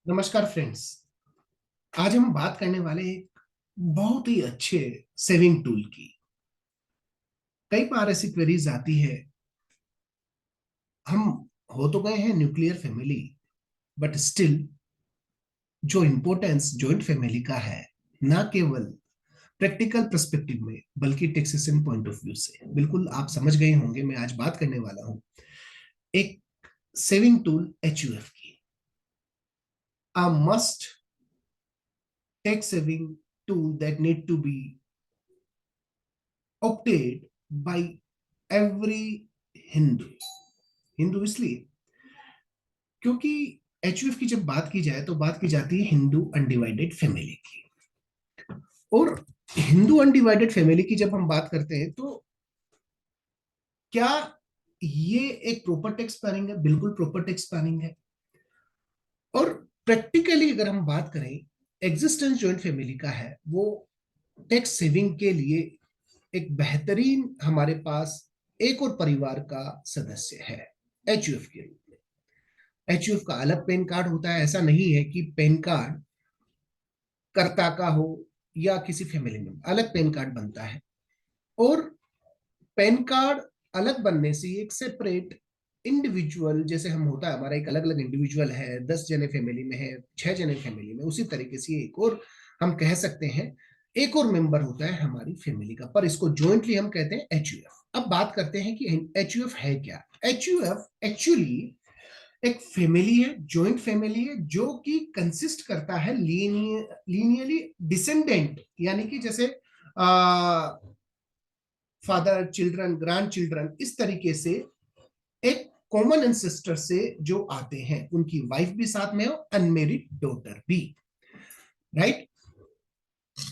नमस्कार फ्रेंड्स। आज हम बात करने वाले एक बहुत ही अच्छे सेविंग टूल की। कई बार ऐसी क्वेरीज आती है। हम हो तो गए हैं न्यूक्लियर फैमिली, बट स्टिल जो इम्पोर्टेंस जॉइंट फैमिली का है, ना केवल प्रैक्टिकल पर्सपेक्टिव में बल्कि टैक्सेशन पॉइंट ऑफ व्यू से, बिल्कुल आप समझ गए होंगे मैं आज बात करने वाला हूं एक सेविंग टूल एचयूएफ की। A must tax saving tool that need to be opted by every Hindu. Hindu इसलिए क्योंकि एचयूएफ की जब बात की जाए तो बात की जाती है हिंदू अनडिवाइडेड फैमिली की। और हिंदू अनडिवाइडेड फैमिली की जब हम बात करते हैं तो क्या ये एक प्रॉपर टैक्स प्लानिंग है? बिल्कुल प्रॉपर टैक्स प्लानिंग है। और प्रैक्टिकली अगर हम बात करें, एग्जिस्टेंस जॉइंट फैमिली का है वो टैक्स सेविंग के लिए एक बेहतरीन हमारे पास एक और परिवार का सदस्य है एचयूएफ के रूप में। एचयूएफ का अलग पैन कार्ड होता है। ऐसा नहीं है कि पैन कार्ड कर्ता का हो या किसी फैमिली में अलग पैन कार्ड बनता है। और पैन कार्ड अलग बनने से एक सेपरेट इंडिविजुअल जैसे हम होता है, हमारा एक अलग अलग इंडिविजुअल है, 10 जने फैमिली में है, 6 जने फैमिली में, उसी तरीके से एक और हम कह सकते हैं एक और मेंबर होता है हमारी फैमिली का, पर इसको जॉइंटली हम कहते हैं एचयूएफ। अब बात करते हैं कि एचयूएफ है क्या। एचयूएफ एक्चुअली एक फैमिली है, जॉइंट फैमिली है, जो कि कंसिस्ट करता है लीनियरली डिसेंडेंट, यानी कि जैसे फादर, चिल्ड्रन, ग्रैंड चिल्ड्रन, इस तरीके से एक कॉमन एंसेस्टर से जो आते हैं, उनकी वाइफ भी साथ में हो, अनमेरिड डॉटर भी। राइट।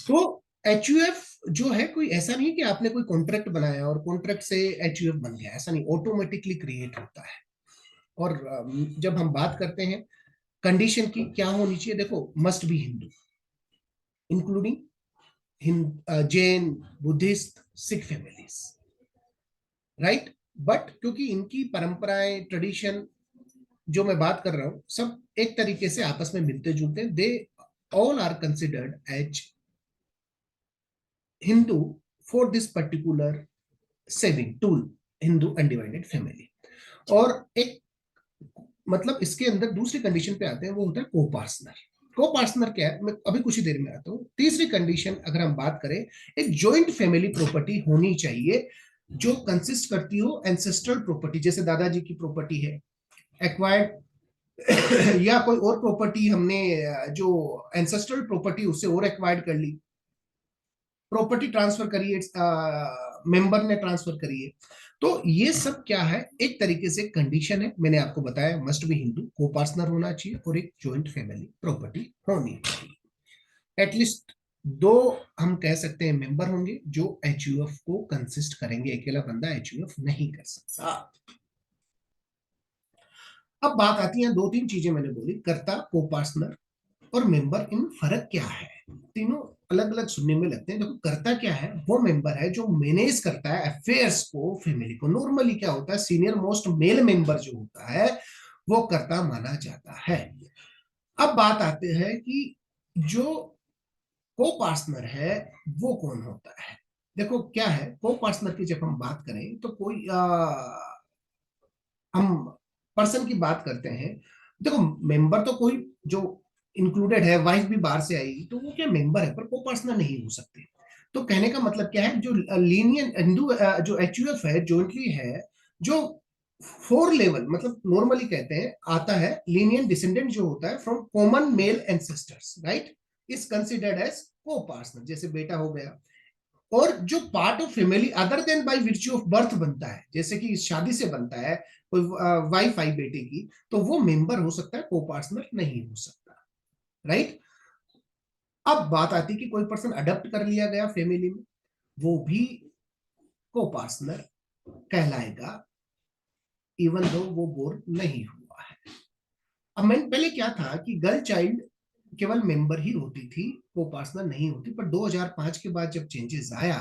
तो एचयूएफ जो है कोई ऐसा नहीं कि आपने कोई कॉन्ट्रैक्ट बनाया और कॉन्ट्रैक्ट से एचयूएफ बन गया, ऐसा नहीं, ऑटोमेटिकली क्रिएट होता है। और जब हम बात करते हैं कंडीशन की क्या होनी चाहिए, देखो, must be Hindu, including Jain, Buddhist, Sikh families. Right. But क्योंकि इनकी परंपराएं, ट्रेडिशन जो मैं बात कर रहा हूं, सब एक तरीके से आपस में मिलते जुलते हैं, they all are considered as Hindu for this particular saving tool, Hindu undivided family. और एक मतलब इसके अंदर दूसरी कंडीशन पे आते हैं, वो होता है को पार्टनर। को पार्टनर क्या है, मैं अभी कुछ ही देर में आता हूँ। तीसरी कंडीशन अगर हम बात करें, एक जॉइंट फैमिली प्रॉपर्टी होनी चाहिए जो कंसिस्ट करती हो एंसेस्ट्रल प्रॉपर्टी, जैसे दादाजी की प्रॉपर्टी है एक्वायर्ड या कोई और प्रॉपर्टी हमने जो एंसेस्ट्रल प्रॉपर्टी उससे और एक्वायर्ड कर ली, प्रॉपर्टी ट्रांसफर करिए, मेंबर ने ट्रांसफर करिए। तो ये सब क्या है, एक तरीके से कंडीशन है, मैंने आपको बताया, मस्ट बी हिंदू, को पार्टनर होना चाहिए और एक जॉइंट फैमिली प्रॉपर्टी होनी चाहिए। एटलीस्ट दो हम कह सकते हैं मेंबर होंगे जो एचयूएफ को कंसिस्ट करेंगे, अकेला बंदा एचयूएफ नहीं कर सकता। अब बात आती है, दो तीन चीजें मैंने बोली, कर्ता, को पार्टनर और मेंबर, इन फर्क क्या है? तीनों अलग अलग सुनने में लगते हैं। देखो, करता क्या है, वो मेंबर है जो मैनेज करता है अफेयर्स को, फैमिली को। नॉर्मली क्या होता है, सीनियर मोस्ट मेल मेंबर जो होता है वो करता माना जाता है। अब बात आते हैं कि जो को पार्टनर है वो कौन होता है। देखो क्या है, को पार्टनर की जब हम बात करें तो कोई हम पर्सन की बात करते हैं। देखो, मेंबर तो कोई जो इंक्लूडेड है, वाइफ भी बाहर से आएगी तो वो क्या मेंबर है, पर को पर्सनल नहीं हो सकते। तो कहने का मतलब क्या है, जो लीनियन हिंदू जो एचयूएफ है, जॉइंटली है, जो फोर लेवल, मतलब नॉर्मली कहते हैं आता है लीनियन डिसेंडेंट जो होता है from common male ancestors, right, is considered as coparcener, जैसे बेटा हो गया। और जो part of family other than by virtue of birth बनता है, जैसे कि शादी से बनता है, कोई वाइफ आई बेटे की, तो वो मेंबर हो सकता है, को पार्टनर नहीं हो सकता। राइट। अब बात आती है कि कोई पर्सन अडॉप्ट कर लिया गया फैमिली में, वो भी को पार्टनर कहलाएगा, इवन दो वो बोर्न नहीं हुआ है। अब मैं पहले क्या था कि गर्ल चाइल्ड केवल मेंबर ही होती थी, को पार्टनर नहीं होती, पर 2005 के बाद जब चेंजेस आया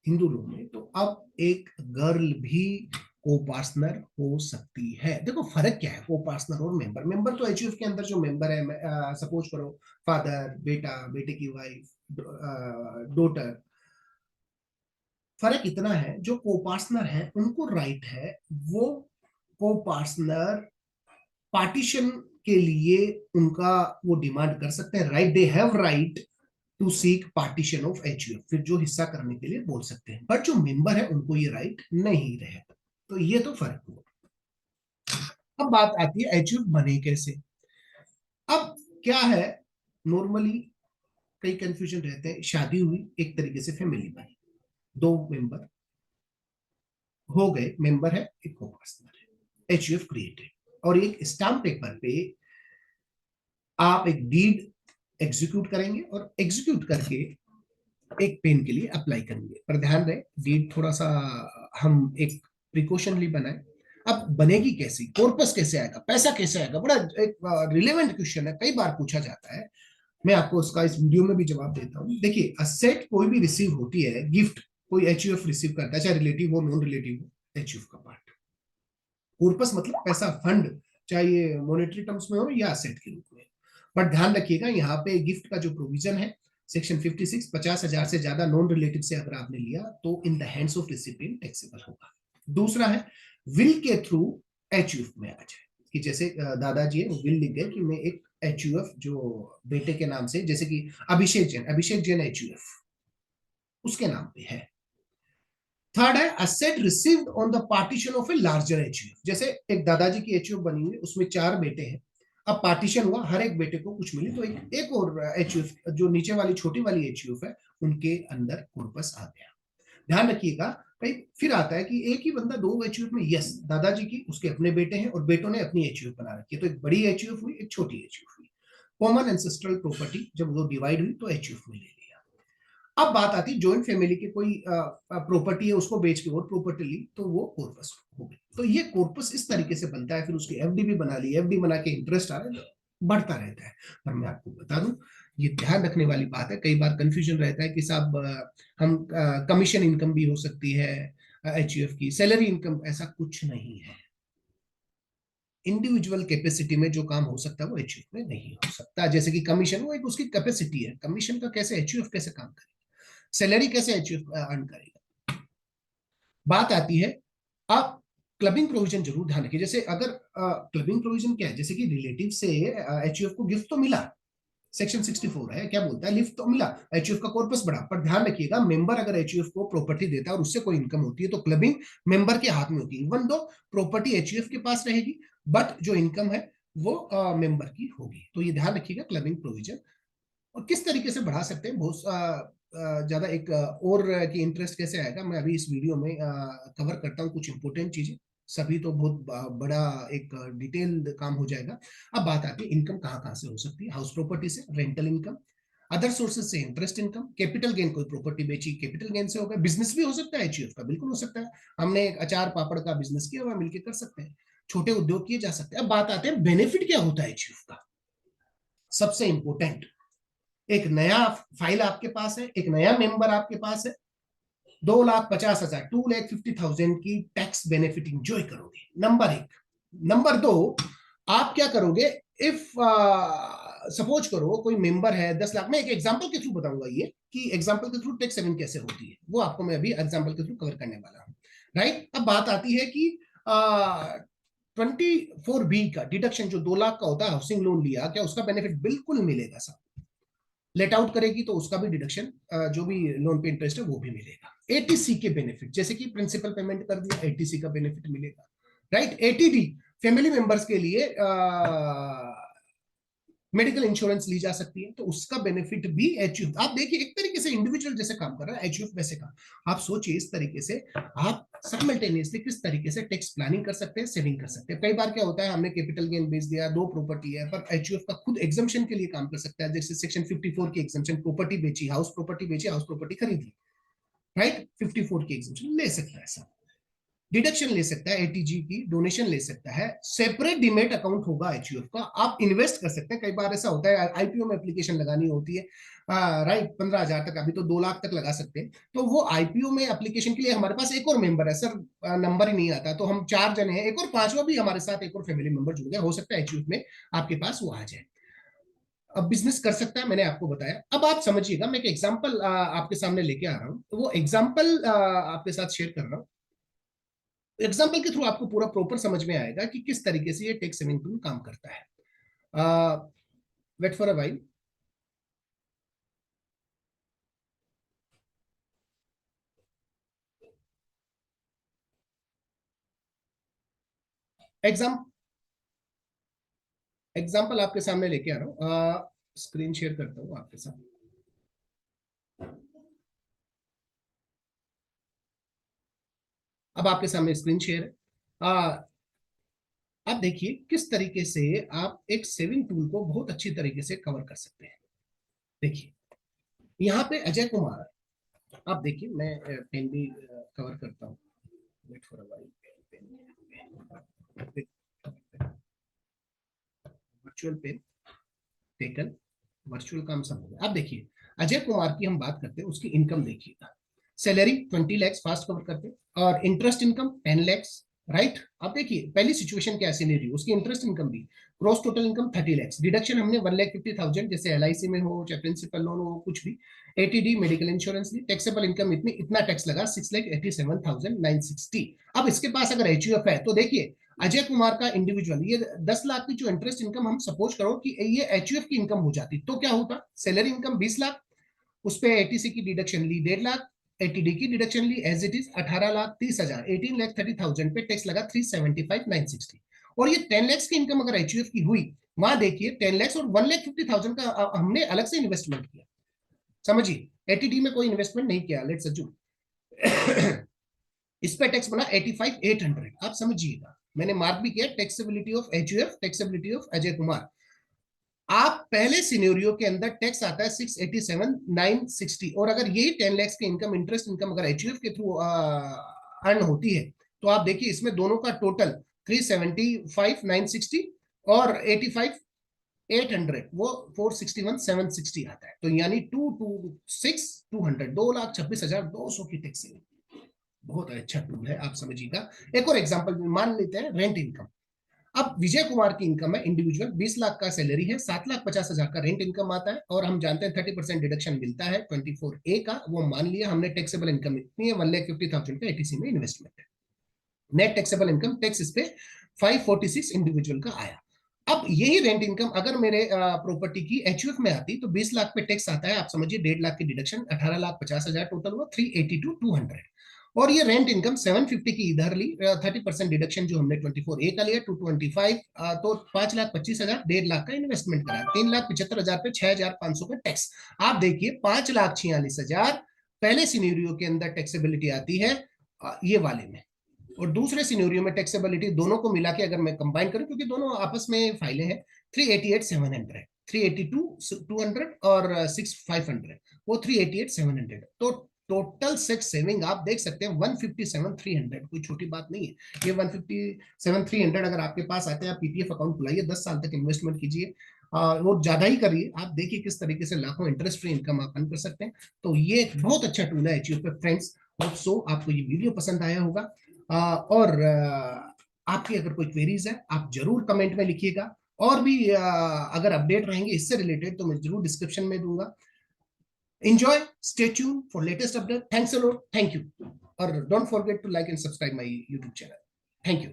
हिंदू लॉ में, तो अब एक गर्ल भी को पार्टनर हो सकती है। देखो फर्क क्या है को पार्टनर और मेंबर। मेंबर तो एचयूएफ के अंदर जो मेंबर है, सपोज करो फादर, बेटा, बेटे की वाइफ, डॉटर। फर्क इतना है जो को पार्टनर है उनको राइट है, वो को पार्टनर पार्टीशन के लिए उनका वो डिमांड कर सकते हैं, right, they have right to seek partition of HUF, फिर जो हिस्सा करने के लिए बोल सकते हैं। बट जो मेंबर है उनको ये राइट नहीं रहेगा। तो ये तो फर्क हुआ। अब बात आती है एचयूएफ बने कैसे। अब क्या है, नॉर्मली कई कंफ्यूजन रहते हैं। शादी हुई, एक तरीके से फैमिली बनी, दो मेंबर हो गए, मेंबर है, एक को पार्टनर है, एचयूएफ क्रिएटेड, और एक स्टाम्प पेपर पे आप एक डीड एग्जीक्यूट करेंगे और एग्जीक्यूट करके एक पेन के लिए अप्लाई करेंगे। पर ध्यान रहे डीड थोड़ा सा हम एक प्रिकॉशनली बनाए। अब बनेगी कैसी, कॉर्पस कैसे आएगा, पैसा कैसे आएगा, बड़ा एक रिलेवेंट क्वेश्चन है, कई बार पूछा जाता है। मैं आपको उसका इस वीडियो में भी जवाब देता हूँ। देखिए असेट कोई भी रिसीव होती है, गिफ्ट कोई एचयूएफ रिसीव करता है, चाहे रिलेटिव हो नॉन रिलेटिव हो, एचयूएफ का पार्ट। कॉर्पस मतलब पैसा, फंड, चाहे ये मॉनेटरी टर्म्स में हो या असेट के रूप में। बट ध्यान रखिएगा यहाँ पे गिफ्ट का जो प्रोविजन है सेक्शन 56, 50,000 से ज्यादा नॉन रिलेटिव से अगर आपने लिया तो in the hands of recipient taxable होगा। दूसरा है विल के थ्रू एचयूएफ में आ जाए, कि जैसे दादाजी है विल लिख गए कि मैं एक एचयूएफ जो बेटे के नाम से, जैसे कि अभिषेक जैन एचयूएफ उसके नाम पे है। थर्ड है asset received on the partition of a larger HUF. जैसे एक दादाजी की एचयूएफ बनी हुई, उसमें 4 बेटे हैं, अब पार्टीशन हुआ, हर एक बेटे को कुछ मिली, तो एक और एचयूएफ जो नीचे वाली छोटी वाली एचयूएफ है उनके अंदर कॉर्पस आ गया। ध्यान रखिएगा भाई, फिर आता है कि एक ही बंदा दो एचयूएफ में, यस दादाजी की उसके अपने बेटे हैं और बेटों ने अपनी एचयूएफ बना रखी है, तो एक बड़ी एचयूएफ हुई, एक छोटी एचयूएफ हुई। कॉमन एंसेस्ट्रल प्रॉपर्टी जब वो डिवाइड हुई तो एचयूएफ में ले लिया। अब बात आती है ज्वाइंट फैमिली की कोई प्रॉपर्टी है, उसको बेच के और प्रॉपर्टी ली तो वो कॉर्पस हो गई। तो ये कॉर्पस इस तरीके से बनता है। फिर उसकी एफडी भी बना ली, एफडी बना के इंटरेस्ट आ रहा है, बढ़ता रहता है। पर मैं आपको बता दूं, ये ध्यान रखने वाली बात है, कई बार कंफ्यूजन रहता है कि साहब हम कमीशन इनकम भी हो सकती है एचयूएफ की, सैलरी इनकम, ऐसा कुछ नहीं है। इंडिविजुअल कैपेसिटी में जो काम हो सकता है वो एचयूएफ में नहीं हो सकता। जैसे कि कमीशन, वो एक उसकी कैपेसिटी है, कमीशन का कैसे एचयूएफ कैसे काम करेगा, सैलरी कैसे अचीव अर्न करेगा। बात आती है आप क्लबिंग प्रोविजन जरूर ध्यान रखिए। जैसे अगर क्लबिंग प्रोविजन क्या है, जैसे कि रिलेटिव से एचयूएफ को गिफ्ट तो मिला, सेक्शन 64 है, क्या बोलता है, लिफ्ट तो मिला, एचयूएफ का कॉर्पस बढ़ा। पर ध्यान रखिएगा मेंबर अगर एचयूएफ को प्रॉपर्टी देता है और उससे कोई इनकम होती है तो क्लबिंग मेंबर के हाथ में होती है। इवन दो प्रॉपर्टी एचयूएफ के पास रहेगी बट जो इनकम है वो मेंबर की होगी। तो ये ध्यान रखिएगा क्लबिंग प्रोविजन। और किस तरीके से बढ़ा सकते हैं, बहुत ज्यादा एक और की इंटरेस्ट कैसे आएगा, मैं अभी इस वीडियो में कवर करता हूँ कुछ इंपॉर्टेंट चीजें, सभी तो बहुत बड़ा एक डिटेल्ड काम हो जाएगा। अब बात आती है इनकम कहाँ कहाँ से हो सकती है, हाउस प्रॉपर्टी से, रेंटल इनकम, अदर सोर्सेज से इंटरेस्ट इनकम, कैपिटल गेन, कोई प्रॉपर्टी बेची कैपिटल गेन से होगा, बिजनेस भी हो सकता है एचयूएफ का, बिल्कुल हो सकता है, हमने एक अचार पापड़ का बिजनेस किया हुआ मिलकर कर सकते हैं, छोटे उद्योग किए जा सकते हैं। अब बात आते हैं बेनिफिट क्या होता है एचयूएफ का। सबसे इंपॉर्टेंट, एक नया फाइल आपके पास है, एक नया मेंबर आपके पास है, 2,50,000, 2,50,000 की टैक्स बेनिफिट इंजॉय करोगे, नंबर एक। नंबर दो, आप क्या करोगे, इफ सपोज करो कोई मेंबर है 10 लाख, मैं एक एग्जांपल के थ्रू बताऊंगा ये कि एग्जांपल के थ्रू टैक्स सेविंग कैसे होती है, वो आपको मैं अभी एग्जांपल के थ्रू कवर करने वाला हूं। राइट, अब बात आती है कि 24B का डिडक्शन जो 2 लाख का होता है, हाउसिंग लोन लिया, क्या उसका बेनिफिट बिल्कुल मिलेगा सब, लेट आउट करेगी तो उसका भी डिडक्शन, जो भी लोन पे इंटरेस्ट है वो भी मिलेगा। एटीसी के बेनिफिट, जैसे कि प्रिंसिपल पेमेंट कर दिया, एटीसी का बेनिफिट मिलेगा। राइट, एटीडी फैमिली मेंबर्स के लिए मेडिकल इंश्योरेंस ली जा सकती है तो उसका बेनिफिट भी एचयूएफ, आप देखिए एक तरीके से इंडिविजुअल जैसे काम कर रहा है एचयूएफ वैसे काम। आप सोचिए इस तरीके से आप साइमल्टेनियसली किस तरीके से टैक्स प्लानिंग कर सकते हैं, सेविंग कर सकते हैं। कई बार क्या होता है, हमने कैपिटल गेन बेच दिया, दो प्रॉपर्टी है, पर एचयूएफ का खुद एग्जम्पशन के लिए काम कर सकता है। जैसे सेक्शन 54 की एग्जम्पशन, प्रॉपर्टी बेची, हाउस प्रॉपर्टी खरीदी, राइट, 54 की एग्जम्पशन ले सकता है सब। डिडक्शन ले सकता है, एटीजी की डोनेशन ले सकता है, सेपरेट डीमेट अकाउंट होगा एचयूएफ का, आप इन्वेस्ट कर सकते हैं। कई बार ऐसा होता है आईपीओ में एप्लीकेशन लगानी होती है, राइट, 15,000 तक, अभी तो 2 लाख तक लगा सकते हैं। तो वो आईपीओ में एप्लीकेशन के लिए हमारे पास एक और मेंबर है सर, नंबर ही नहीं आता, तो हम 4 जने हैं, एक और पांचवा भी हमारे साथ एक और फैमिली मेंबर जुड़ गया, हो सकता है एचयूएफ में आपके पास वो आ जाए। अब बिजनेस कर सकता है, मैंने आपको बताया। अब आप समझिएगा, मैं एक एग्जांपल आपके सामने लेके आ रहा हूं, तो वो एग्जांपल आपके साथ शेयर कर रहा हूं। एग्जाम्पल के थ्रू आपको पूरा प्रॉपर समझ में आएगा कि किस तरीके से ये टैक्स सेविंग टूल काम करता है। Wait for a while. Exam example आपके सामने लेके आ रहा हूँ, स्क्रीन शेयर करता हूँ आपके साथ। अब आपके सामने स्क्रीन शेयर है। अब देखिए किस तरीके से आप एक सेविंग टूल को बहुत अच्छी तरीके से कवर कर सकते हैं। देखिए यहाँ पे अजय कुमार, आप देखिए, मैं पेन भी कवर करता हूँ। Wait for a while. Virtual pen taken, virtual काम सब हो गया। अब देखिए अजय कुमार की हम बात करते हैं, उसकी इनकम देखिएगा। सैलरी 20 लाख फास्ट कवर करते हैं, और इंटरेस्ट इनकम 10 लाख, राइट। अब देखिए पहली सिचुएशन क्या सिनेरियो, उसकी इंटरेस्ट इनकम भी, gross total income 30 lakh, deduction हमने 1,50,000, जैसे एलआईसी में हो चाहे प्रिंसिपल लोन हो कुछ भी, एटीडी मेडिकल इंश्योरेंस ली, टैक्सेबल इनकम इतनी, इतना टैक्स लगा 6,87,960। अब इसके पास अगर एचयूएफ है तो देखिए अजय कुमार का इंडिविजुअल ये 10 लाख की जो इंटरेस्ट इनकम, हम सपोज करो कि ये एचयूएफ की इनकम हो जाती, तो क्या होता, सैलरी इनकम 20 लाख, उस पे एटीसी की डिडक्शन ली 1.5 लाख, एटीडी की डिडक्शन ली एज इट इज 18,30,000, 18,30,000 पे टैक्स लगा 375,960। और ये 10 लाख की इनकम अगर एचयूएफ की हुई, वहां देखिए 10 लाख और 1,50,000 का हमने अलग से इन्वेस्टमेंट किया, समझिए एटीडी में कोई इन्वेस्टमेंट नहीं किया, लेट्स अज्यूम। इस पे टैक्स बना 85,800, आप समझिएगा, मैंने मार्क भी किया, taxability of HUF, taxability of Ajay Kumar. आप पहले सिनेरियो के अंदर टैक्स आता है 687,960, और अगर यही 10 लाख की इनकम, इंटरेस्ट इनकम अगर एचयूएफ के थ्रू अर्न होती है, तो आप देखिए इसमें दोनों का टोटल 375,960 और 85,800, वो 461,760 आता है, तो यानी 226,200, 2,26,200 की टैक्स। बहुत अच्छा टूल है, आप समझिएगा। एक और एग्जांपल मान लेते हैं, रेंट इनकम। अब विजय कुमार की इनकम है इंडिविजुअल, 20 लाख का सैलरी है, 7,50,000 का रेंट इनकम आता है, और हम जानते हैं 30% डिडक्शन मिलता है 24A का, वो मान लिया हमने, टैक्सेबल इनकम इतनी है 1,50,000 का एटीसी में इन्वेस्टमेंट है, नेट टैक्सेबल इनकम टैक्स इस पे 546 इंडिविजुअल का आया। अब यही रेंट इनकम अगर मेरे प्रॉपर्टी की एचयूएफ में आती तो 20 लाख पे टैक्स आता है, आप समझिए 1.5 लाख की डिडक्शन, 18,50,000 टोटल हुआ, 382,200। और ये रेंट इनकम 750 की इधर ली, 30% डिडक्शन जो हमने 24A का लिया 225, तो 5,25,000, 1.5 लाख का इन्वेस्टमेंट करा, 3,75,000 पे 6,500 का टैक्स। आप देखिए 5,46,000 पहले सिनेरियो के अंदर टैक्सेबिलिटी आती है ये वाले में, और दूसरे सिनेरियो में टैक्सेबिलिटी दोनों को मिला के अगर मैं कंबाइन करूं, क्योंकि दोनों आपस में फाइलें हैं, 388,700, 382,200 और 6,500, वो 388,700, तो टोटल सेक्स सेविंग आप देख सकते हैं 157,300, कोई छोटी बात नहीं है। ये 157,300 अगर आपके पास आते हैं, आप पीपीएफ अकाउंट खुलाइए, 10 साल तक इन्वेस्टमेंट कीजिए, वो ज्यादा ही करिए, आप देखिए किस तरीके से लाखों इंटरेस्ट फ्री इनकम आप कर सकते हैं। तो ये एक बहुत अच्छा टूल है एचयूएफ पे फ्रेंड्स। होप सो आपको ये वीडियो पसंद आया होगा, और आपकी अगर कोई क्वेरीज है आप जरूर कमेंट में लिखिएगा, और भी अगर अपडेट रहेंगे इससे रिलेटेड तो मैं जरूर डिस्क्रिप्शन में दूंगा। enjoy, stay tuned for latest update, thanks a lot, thank you, or don't forget to like and subscribe my YouTube channel, thank you।